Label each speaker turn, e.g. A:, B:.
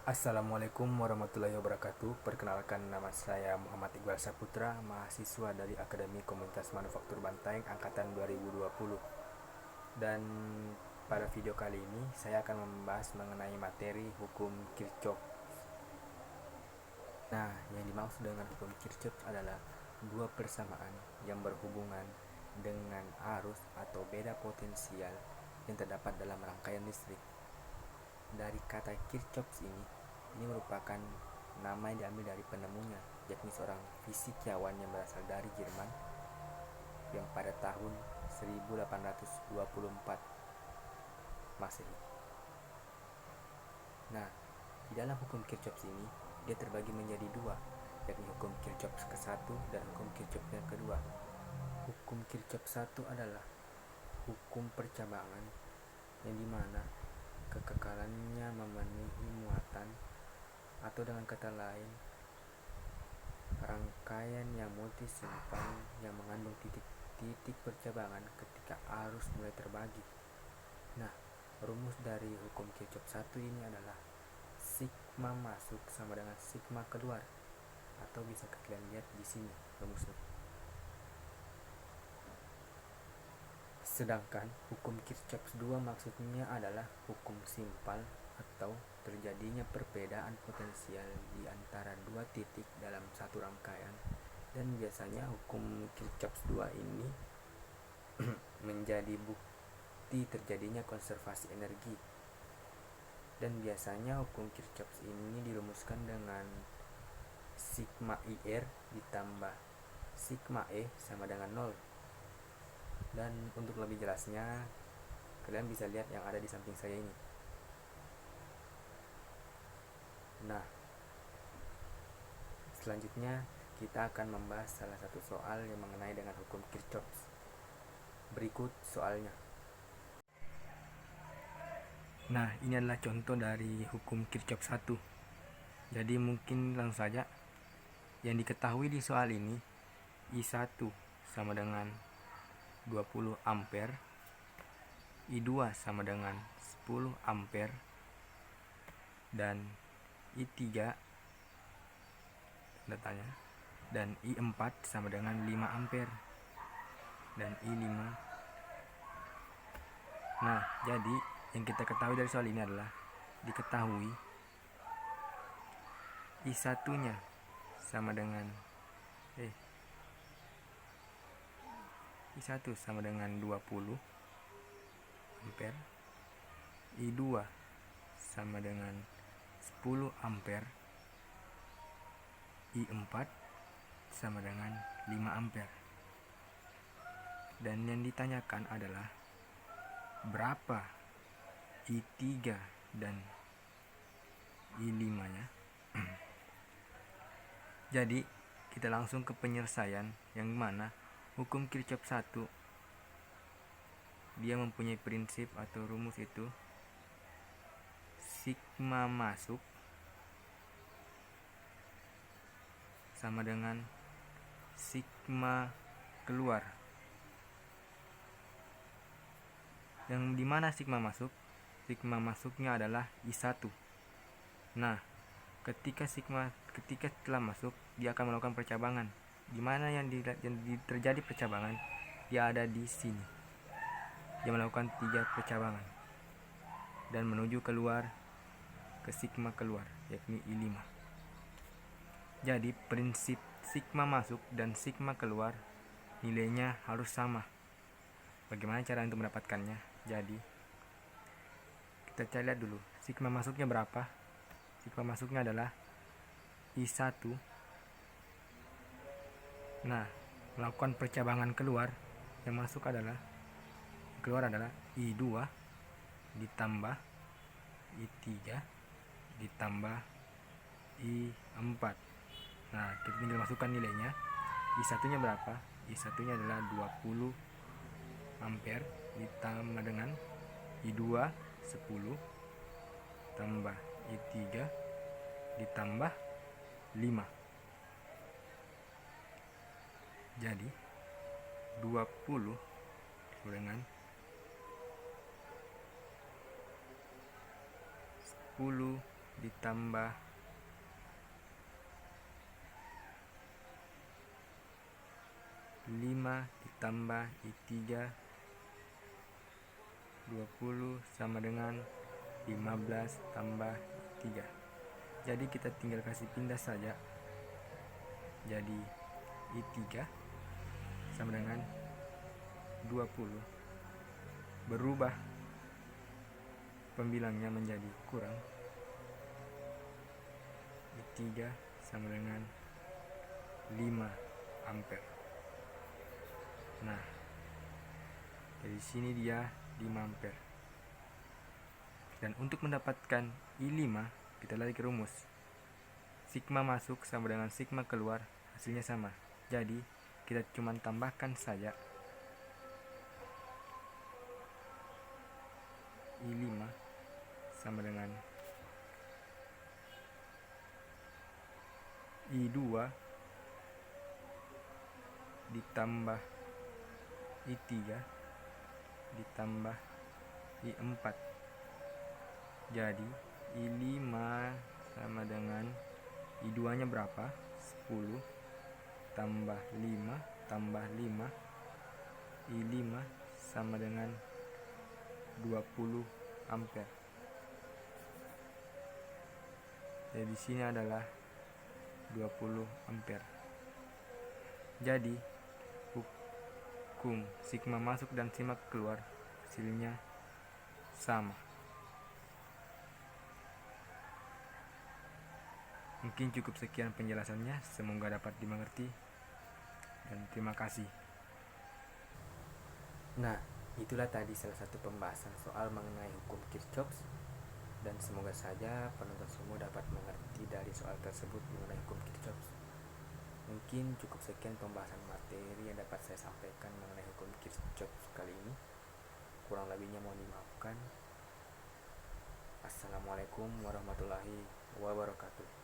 A: Assalamualaikum warahmatullahi wabarakatuh. Perkenalkan, nama saya Muhammad Iqbal Saputra, mahasiswa dari Akademi Komunitas Manufaktur Bantaeng angkatan 2020. Dan pada video kali ini saya akan membahas mengenai materi hukum Kirchhoff. Nah, yang dimaksud dengan hukum Kirchhoff adalah dua persamaan yang berhubungan dengan arus atau beda potensial yang terdapat dalam rangkaian listrik. Dari kata Kirchhoff ini merupakan nama yang diambil dari penemunya, yakni seorang fisikawan yang berasal dari Jerman yang pada tahun 1824 Masehi. Nah, di dalam hukum Kirchhoff ini dia terbagi menjadi dua, yakni hukum Kirchhoff ke-1 dan hukum Kirchhoff yang kedua. Hukum Kirchhoff 1 adalah hukum percabangan yang dimana kekekalannya memenuhi muatan, atau dengan kata lain rangkaian yang multisimpan yang mengandung titik-titik percabangan ketika arus mulai terbagi. Nah, rumus dari hukum Kirchhoff 1 ini adalah sigma masuk sama dengan sigma keluar, atau bisa kalian lihat di sini rumusnya. Sedangkan hukum Kirchhoff 2 maksudnya adalah hukum simpal atau terjadinya perbedaan potensial di antara dua titik dalam satu rangkaian, dan biasanya hukum Kirchhoff 2 ini menjadi bukti terjadinya konservasi energi. Dan biasanya hukum Kirchhoff ini dirumuskan dengan sigma IR ditambah sigma E sama dengan 0. Dan untuk lebih jelasnya, kalian bisa lihat yang ada di samping saya ini. Nah, selanjutnya kita akan membahas salah satu soal yang mengenai dengan hukum Kirchhoff. Berikut soalnya. Nah, ini adalah contoh dari hukum Kirchhoff 1. Jadi mungkin langsung saja. Yang diketahui di soal ini, I1 sama dengan 20 ampere, I2 sama dengan 10 ampere, dan I3 datanya, dan I4 sama dengan 5 ampere, dan I5. Nah, jadi yang kita ketahui dari soal ini adalah diketahui I1 nya sama dengan I1 sama dengan 20 ampere, I2 sama dengan 10 ampere, I4 sama dengan 5 ampere. Dan yang ditanyakan adalah berapa I3 dan I5 nya. Jadi kita langsung ke penyelesaian, yang mana hukum Kirchhoff 1 dia mempunyai prinsip atau rumus itu sigma masuk sama dengan sigma keluar. Yang dimana sigma masuk? Sigma masuknya adalah I1. Nah, ketika telah masuk, dia akan melakukan percabangan. Dimana yang terjadi percabangan? Dia ada di sini. Dia melakukan 3 percabangan dan menuju keluar ke sigma keluar, yakni I5. Jadi prinsip sigma masuk dan sigma keluar nilainya harus sama. Bagaimana cara untuk mendapatkannya? Jadi kita cari lihat dulu sigma masuknya berapa. Sigma masuknya adalah I1. Nah, melakukan percabangan keluar, yang masuk adalah I2 ditambah I3 ditambah I4. Nah, kita tinggal masukkan nilainya. I1 nya berapa? I1 nya adalah 20 ampere ditambah dengan I2 10 tambah I3 ditambah 5. Jadi 20 dengan 10 ditambah 5 ditambah I3 20 sama dengan 15 tambah I3. Jadi kita tinggal kasih pindah saja. Jadi I3 sama dengan 20. Berubah pembilangnya menjadi kurang. I3 sama dengan 5 ampere. Nah, dari sini dia 5 ampere. Dan untuk mendapatkan I5, kita lari ke rumus. Sigma masuk sama dengan sigma keluar, hasilnya sama. Jadi, kita cuma tambahkan saja I5 sama dengan I2 ditambah I3 ditambah I4. Jadi I5 sama dengan I2 nya berapa? 10 tambah 5 tambah 5. I5 sama dengan 20 ampere. Jadi di sini adalah 20 ampere. Jadi hukum sigma masuk dan sigma keluar hasilnya sama. Mungkin cukup sekian penjelasannya, semoga dapat dimengerti dan terima kasih. Nah, itulah tadi salah satu pembahasan soal mengenai hukum Kirchhoff, dan semoga saja penonton semua dapat mengerti dari soal tersebut mengenai hukum Kirchhoff. Mungkin cukup sekian pembahasan materi yang dapat saya sampaikan mengenai hukum Kirchhoff kali ini. Kurang lebihnya mohon dimaafkan. Assalamualaikum warahmatullahi wabarakatuh.